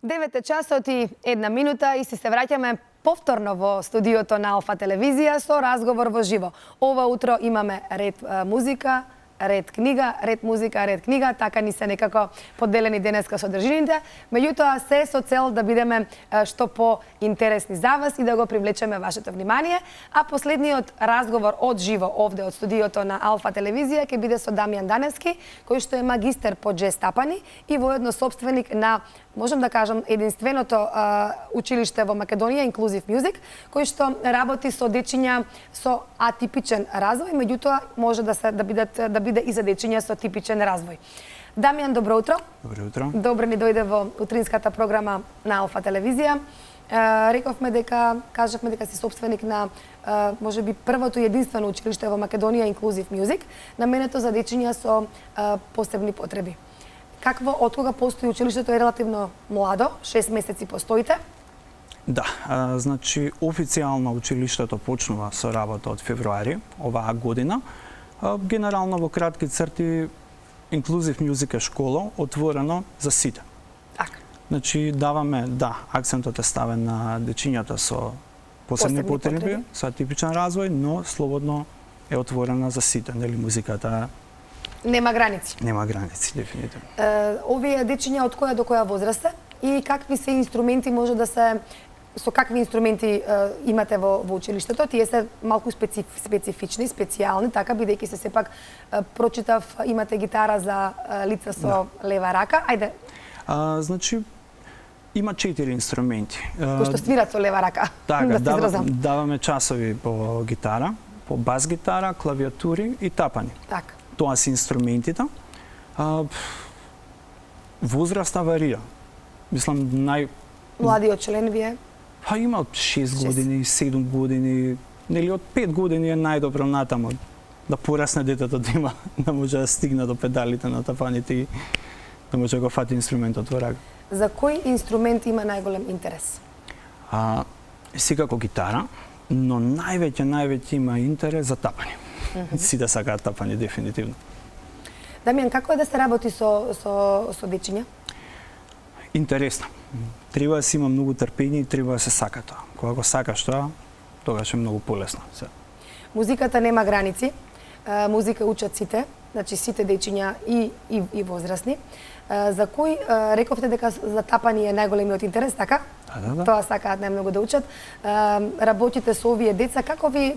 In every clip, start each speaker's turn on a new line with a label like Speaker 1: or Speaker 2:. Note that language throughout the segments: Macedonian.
Speaker 1: 9 часот и 1 минута и се враќаме повторно во студиото на Алфа телевизија со разговор во живо. Ова утро имаме ред музика, ред книга, ред музика, ред книга, така ни се некако поделени денеска содржините, меѓутоа се со цел да бидеме што поинтересни за вас и да го привлечеме вашето внимание, а последниот разговор од живо овде од студиото на Алфа телевизија ќе биде со Дамјан Даневски, кој што е магистер по джез тапани и воедно собственик на, можам да кажам, единственото училиште во Македонија, Inclusive Music, кој што работи со дечиња со атипичен развој, меѓутоа може да биде и за дечиња со типичен развој. Дамјан, добро утро.
Speaker 2: Добро утро.
Speaker 1: Добро ни дојде во утринската програма на Алфа телевизија. Кажавме дека си собственик на можеби првото и единствено училиште во Македонија, Inclusive Music, наменето за дечиња со посебни потреби. Од кога постои училиштето е релативно младо, 6 месеци постоите?
Speaker 2: Да, значи официјално училиштето почнува со работа од февруари оваа година. Генерално во кратки црти Inclusive Music е школа отворено за сите.
Speaker 1: Така.
Speaker 2: Значи даваме, акцентот е ставен на дечињата со посебни потреби, со атипичен развој, но слободно е отворена за сите, нели музиката
Speaker 1: нема граници.
Speaker 2: Нема граници, дефинитивно.
Speaker 1: Овие дечиња од која до која возраст се и какви се инструменти може да се со какви инструменти имате во училиштето? Тие се малку специфични, специјални, така бидејќи се сепак прочитав имате гитара за лица со лева рака. Ајде.
Speaker 2: Значи има 4 инструменти.
Speaker 1: Кои што свират со лева рака.
Speaker 2: Така, даваме часови по гитара, по бас гитара, клавиатури и тапани.
Speaker 1: Така.
Speaker 2: Тоа се инструментите. Возраста варира. Мислам,
Speaker 1: Младиот член вие?
Speaker 2: Има од 6 години, 7 години, нели од 5 години е најдобро натаму да порасне детето да може да стигне до педалите на тапаните и да може да го фати инструментот во рака.
Speaker 1: За кој инструмент има најголем интерес?
Speaker 2: Секако гитара, но највеќе има интерес за тапани. Сите сакаат тапани, дефинитивно.
Speaker 1: Дамјан, како е да се работи со дечиња?
Speaker 2: Интересно. Треба да се има многу трпение и треба да се сака тоа. Кога го сакаш тоа, тогаш е многу полесно.
Speaker 1: Музиката нема граници. Музика учат сите, значи сите дечиња и возрастни. За кој рековте дека за тапани е најголемиот интерес, така?
Speaker 2: Да.
Speaker 1: Тоа сакаат најмногу да учат. Работите со овие деца,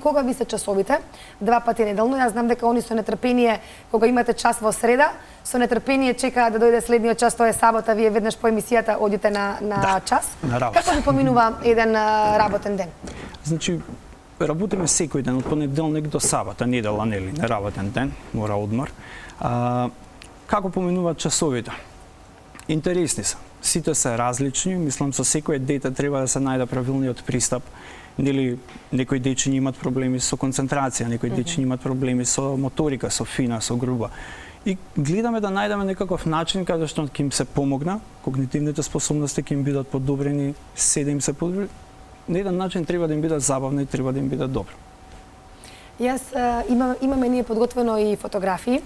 Speaker 1: кога ви се часовите? 2 пати неделно. Јас знам дека они со нетрпение, кога имате час во среда, со нетрпение чекаат да дојде следниот час, тоа е сабота, вие веднаш по емисијата одите на час.
Speaker 2: На работа.
Speaker 1: Како ви поминува еден работен ден?
Speaker 2: Значи, работиме секој ден, од понеделник до сабота, недела, нели, неработен ден, мора одмор. Како поминуваат часовите? Интересни се. Сите се различни, мислам со секое дете треба да се најде правилниот пристап. Нели некои дечиња имаат проблеми со концентрација, некои дечиња имаат проблеми со моторика, со фина, со груба. И гледаме да најдеме некаков начин каде што ќе им се помогна, когнитивните способности ќе им бидат подобрени, се да им се подобри. На еден начин треба да им биде забавно и треба да им биде добро.
Speaker 1: Јас имаме ние подготвено и фотографии,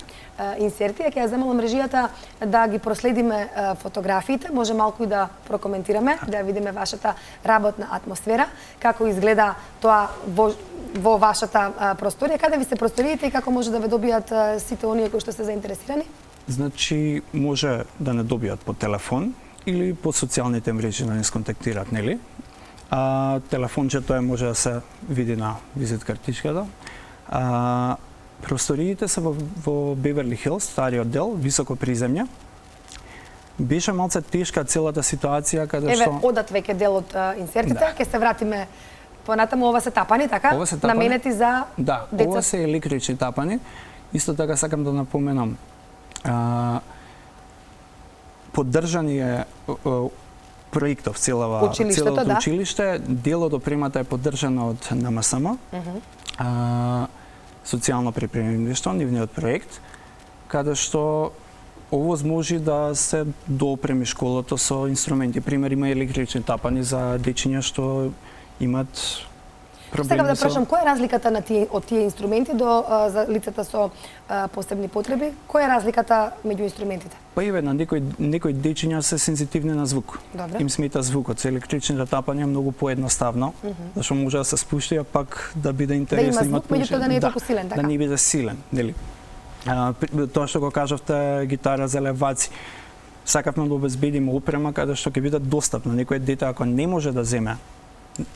Speaker 1: инсерти, ќе ја земам мрежијата да ги проследиме фотографиите, може малку и да прокоментираме, да видиме вашата работна атмосфера, како изгледа тоа во вашата просторија, каде ви се просториите и како може да ве добијат сите оние кои што се заинтересирани?
Speaker 2: Значи, може да не добијат по телефон или по социјалните мрежи да не сконтактираат, нели? Телефончето може да се види на визит картичката. Просториите се во Беверли Хилс, стариот дел, високо приземје. Беше малце тешка целата ситуација каде што...
Speaker 1: одат веќе дел од инсертите, ќе се вратиме понатаму. Ова се тапани, така?
Speaker 2: Ова се тапани.
Speaker 1: Наменети за
Speaker 2: деца? Да, ова се електрични тапани. Исто така сакам да напоменам. Поддржани е проектов целото училиште. Дел од опремата е поддржана од НМСМ. Социјално припремништво, нивниот проект, каде што овозможи да се доопреми школото со инструменти. Пример, има електрични тапани за дечиња што имат
Speaker 1: Сакам да
Speaker 2: со-
Speaker 1: прашам, која е разликата на од тие инструменти до за лицата со посебни потреби? Која е разликата меѓу инструментите?
Speaker 2: Па еве на некои дечиња се сензитивни на звук.
Speaker 1: Добре.
Speaker 2: Им смета звукот. Со електричните тапање е многу поедноставно, зашто може да се спушти, а пак да биде интересно.
Speaker 1: звук, меѓутоа да не е толку силен, така?
Speaker 2: Да не биде силен, нели? Тоа што го кажавте, гитара за леваци. Сакавме да обезбедиме опрема каде што ќе биде достапна. Некој дете ако не може да земе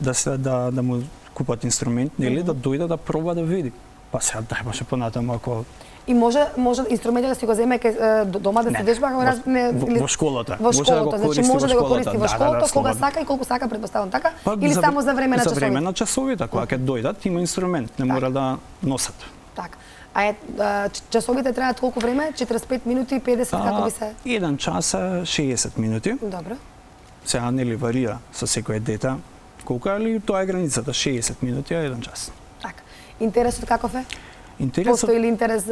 Speaker 2: да му купат инструмент, нели, да дојде да проба да види. Па сега трајбаше понатаму ако
Speaker 1: И може инструментот да си го земе дома да се вежба
Speaker 2: во школата.
Speaker 1: Во школата, значи може да го користи во школата кога
Speaker 2: слободно.
Speaker 1: сака и колку сака, предпоставам така,
Speaker 2: Па,
Speaker 1: или само за време на
Speaker 2: За
Speaker 1: часовите.
Speaker 2: време на часовите, кога ќе дојдат, има инструмент, не мора да носат.
Speaker 1: Така. Часовите траат колку време? 45 минути, 50, како би се?
Speaker 2: 1 час е 60 минути.
Speaker 1: Добро.
Speaker 2: Сега нели варира со секое дете колку е, али тоа е границата, 60 минути е 1 час.
Speaker 1: Така. Интересот каков е?
Speaker 2: Интересот
Speaker 1: Постои ли интерес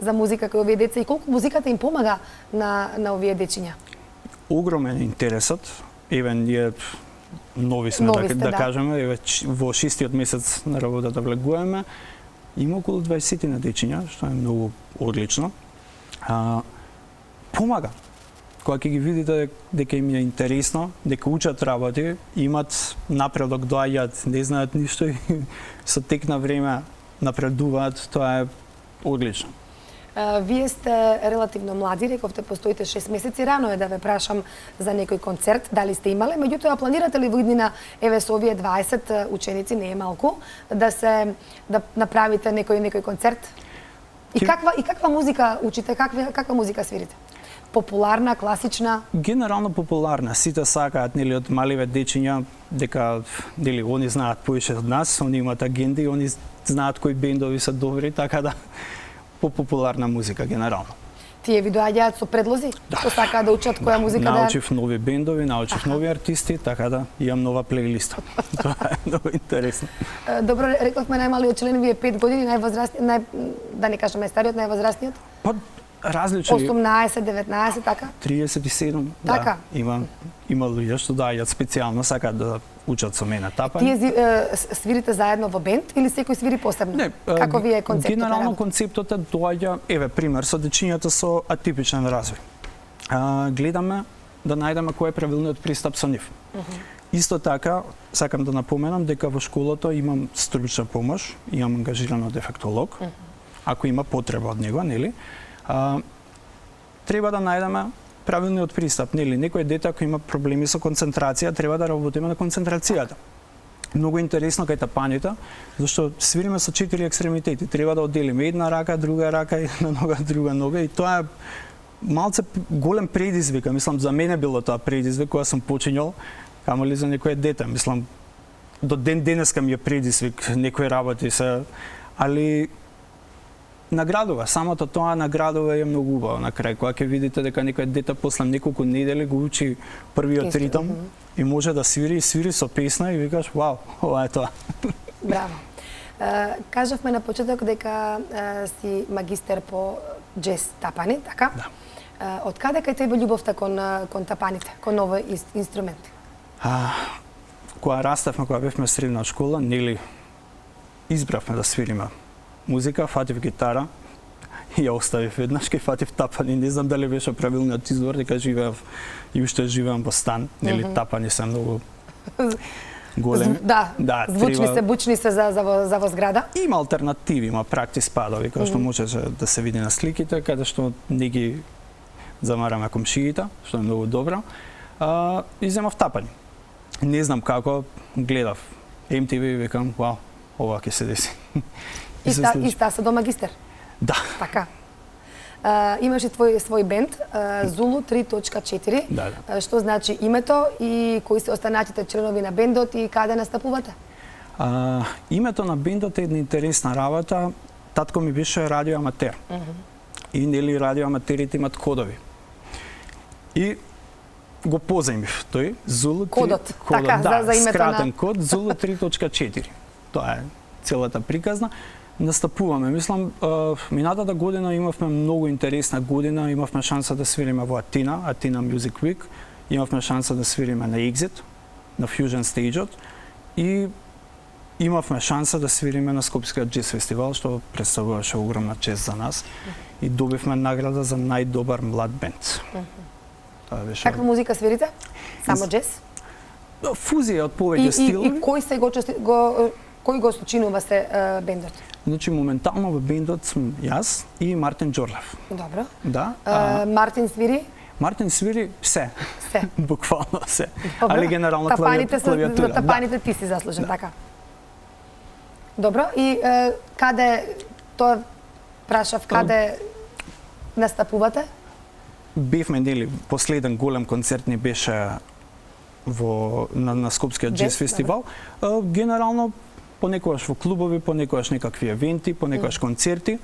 Speaker 1: за музика кај овие деца и колку музиката им помага на овие дечиња?
Speaker 2: огромен интересот. Еве ние нови сме
Speaker 1: Нови сте,
Speaker 2: да
Speaker 1: да.
Speaker 2: кажеме, еве во 6-тиот месец на работата влегуваме. Има околу 20 на дечиња, што е многу одлично. Помага. Кога ќе ги видите дека им е интересно, дека учат работи, имат напредок, доаѓаат, не знаат ништо и со тек на време напредуваат, тоа е одлично.
Speaker 1: Вие сте релативно млади, рековте постоите 6 месеци, рано е да ве прашам за некој концерт, дали сте имале, меѓутоа планирате ли во иднина, еве со овие 20 ученици, не е малку, да направите некој концерт? И каква музика учите, каква музика свирите? Популарна, класична?
Speaker 2: Генерално популарна, сите сакаат нели од маливе дечиња дека нели они знаат поише од нас, они имаат агенди, они знаат кои бендови се добри, така да популарна музика генерално.
Speaker 1: Тие ви доаѓаат со предлози? Што сакаат да учат која музика да...
Speaker 2: Научив нови бендови, научив нови артисти, така да имам нова плейлиста. Тоа е многу интересно.
Speaker 1: Добро, рековме најмалиот член ви е 5 години, највозрастниот, да не кажеме стариот, највозрастниот?
Speaker 2: Па различни
Speaker 1: 18, 19, така?
Speaker 2: 37,
Speaker 1: Така?
Speaker 2: да. Има луѓе што доаѓаат специјално, сакаат да учат со мене тапање.
Speaker 1: Тие свирите заедно во бенд или секој свири посебно?
Speaker 2: Не,
Speaker 1: Како ви е концептот?
Speaker 2: Генерално концептот е доаѓа, еве пример со дечињата со атипичен развој. Гледаме да најдеме кој е правилниот пристап со нив. Исто така, сакам да напоменам дека во школата имам стручна помош, имам ангажирано дефектолог, ако има потреба од него, нели? Треба да најдеме правилниот пристап, нели? Некој дете ако има проблеми со концентрација, треба да работиме на концентрацијата. Многу интересно кај тапањето, зашто свириме со 4 екстремитети, треба да одделиме една рака, друга рака, една нога, друга нога и тоа е малце голем предизвик, мислам за мене било тоа предизвик кога сум почињал, камоли за некое дете, мислам до ден денеска ми е предизвик некои работи се, али наградува, самото тоа наградува е многу убаво на крај, кога ќе видите дека некој дете после неколку недели го учи првиот ритм и може да свири со песна и викаш, вау, ова е тоа.
Speaker 1: Браво. Кажавме на почеток дека си магистер по џез тапани, така?
Speaker 2: Да.
Speaker 1: Од каде кај тебе љубовта кон тапаните, кон овој инструмент?
Speaker 2: Кога раставме, кога бевме средна школа, нели избравме да свириме музика, фатив гитара и ја оставив еднаш, кај фатив тапани. Не знам дали беше правилниот избор, дека живеев и уште живеам во стан, нели тапани се многу големи.
Speaker 1: Да, звучни се, бучни се за во зграда.
Speaker 2: Има алтернативи, има практис падови, кои што може да се види на сликите, каде што не ги замараме комшиите, што е многу добро. И земав тапани. Не знам како, гледав MTV и викам, вау, ова ќе се деси.
Speaker 1: И стаса до магистер.
Speaker 2: Да.
Speaker 1: Така. Имаше свој бенд, Zulu 3.4.
Speaker 2: Да.
Speaker 1: Што значи името и кои се останатите членови на бендот и каде настапувате?
Speaker 2: Името на бендот е една интересна работа. Татко ми беше радиоаматер. И нели радиоаматерите имат кодови. И го позаимив тој Zulu
Speaker 1: Кодот, така,
Speaker 2: да,
Speaker 1: за името
Speaker 2: скратен
Speaker 1: на...
Speaker 2: код Zulu 3.4. Тоа е целата приказна. Настапуваме. Мислам, минатата година имавме многу интересна година, имавме шанса да свириме во Атина Music Week, имавме шанса да свириме на Exit, на Fusion Stage-от и имавме шанса да свириме на Скопскиот джез фестивал, што представуваше огромна чест за нас и добивме награда за најдобар млад бенд. Тоа беше
Speaker 1: Каква музика свирите? Само джез?
Speaker 2: фузија од повеќе стилови.
Speaker 1: И кој се кој го сочинува се бендот?
Speaker 2: Значи моментално во бендот сум јас и Мартин Џорлев.
Speaker 1: Добро.
Speaker 2: Да.
Speaker 1: Мартин свири?
Speaker 2: Мартин свири се.
Speaker 1: Се.
Speaker 2: Буквално се.
Speaker 1: Добро.
Speaker 2: Али генерално
Speaker 1: Тапаните
Speaker 2: клавиатура.
Speaker 1: за тапаните ти си заслужен, така. Добро, и каде, тоа прашав, каде настапувате?
Speaker 2: Бевме, нели, последен голем концерт ни беше на Скопскиот джез фестивал. Генерално понекогаш во клубови, понекогаш некакви евенти, понекогаш концерти,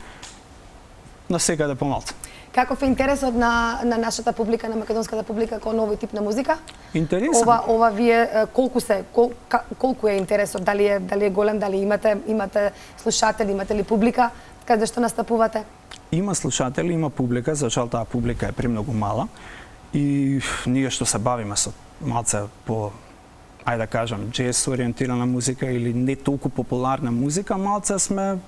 Speaker 2: на секаде помалку.
Speaker 1: Каков е интересот на нашата публика, на македонската публика кон овој тип на музика?
Speaker 2: Интересен.
Speaker 1: Ова вие колку е интересот? Дали е голем, дали имате слушатели, имате ли публика каде што настапувате?
Speaker 2: Има слушатели, има публика, зашто таа публика е премногу мала и ние што се бавиме со малце по, ајде да кажам, джез ориентирана музика или не толку популарна музика, малце сме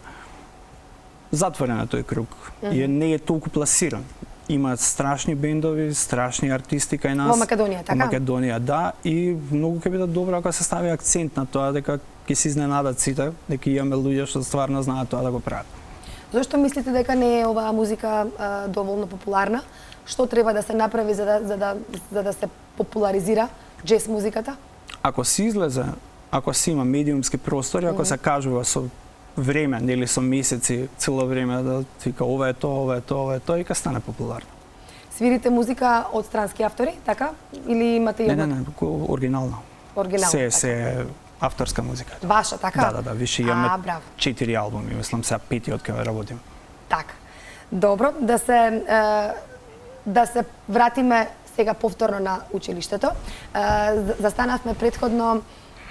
Speaker 2: затворен на тој круг и не е толку пласиран. Има страшни бендови, страшни артисти кај нас.
Speaker 1: Во Македонија, така?
Speaker 2: Во Македонија, да, и многу ќе биде добро ако се стави акцент на тоа дека ќе се изненадат сите, дека имаме луѓе што стварно знаат тоа да го прават.
Speaker 1: Зошто мислите дека не е оваа музика доволно популарна? Што треба да се направи за да се популаризира джез музиката?
Speaker 2: Ако се излезе, ако се има медиумски простори, ако се кажува со време, нели со месеци, цело време да вика ова е тоа, ова е тоа, ова е тоа и ќе стане популарно.
Speaker 1: Свирите музика од странски автори, така? Или имате и
Speaker 2: Не, оригинално.
Speaker 1: Оригинално.
Speaker 2: Се авторска музика.
Speaker 1: Ваша, така?
Speaker 2: Да, више имаме
Speaker 1: браво.
Speaker 2: 4 албуми, мислам сега 5 од кога работим.
Speaker 1: Така. Добро, да се вратиме сега повторно на училиштето. Застанавме претходно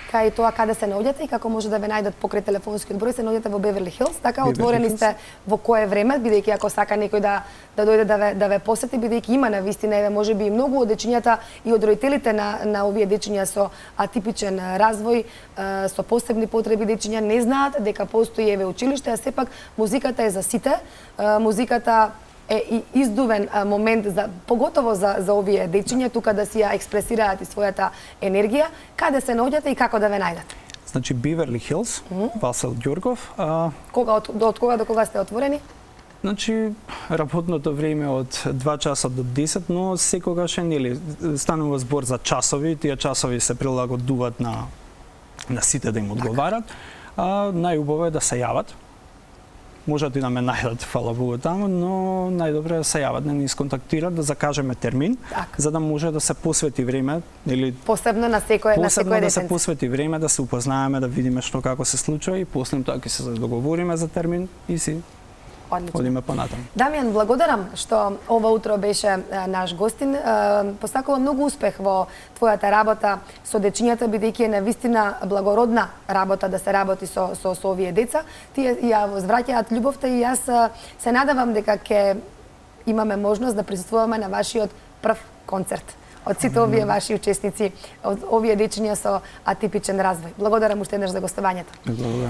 Speaker 1: кај тоа каде се наоѓате и како може да ве најдат покрај телефонскиот број, се наоѓате во Беверли Хилс, така? Отворени сте во кое време, бидејќи ако сака некој да дојде да ве посети, бидејќи има на вистина еве можеби и многу од дечињата и од родителите на овие дечиња со атипичен развој, со посебни потреби дечиња не знаат дека постои еве училиште, а сепак музиката е за сите. Музиката е и издувен момент поготово за овие дечиња тука да си ја експресираат и својата енергија. Каде се наоѓате и како да ве најдат?
Speaker 2: Значи Беверли Хилс, Васил Ѓоргов.
Speaker 1: Од кога до кога сте отворени?
Speaker 2: Значи работното време од 2 часа до 10, но секогаш нели станува збор за часови, тие часови се прилагодуваат на сите да им одговарат. Најубаво е да се јават. Можат и да ме најдат, фала Богу, таму, но најдобро е да се јават, да ни сконтактират, да закажеме термин, за да може да се посвети време, или
Speaker 1: посебно на секој
Speaker 2: да
Speaker 1: детенце.
Speaker 2: се посвети време, да се упознаеме, да видиме што како се случува и после тоа ќе се договориме за термин и си одиме понатаму.
Speaker 1: Дамјан, благодарам што ова утро беше наш гостин. Посакувам многу успех во твојата работа со дечињата, бидејќи е навистина благородна работа да се работи со овие деца. Тие ја возвраќаат љубовта и јас се надевам дека ќе имаме можност да присуствуваме на вашиот прв концерт од сите овие ваши учесници, од овие дечиња со атипичен развој. Благодарам уште еднаш за гостувањето.
Speaker 2: Благодарам.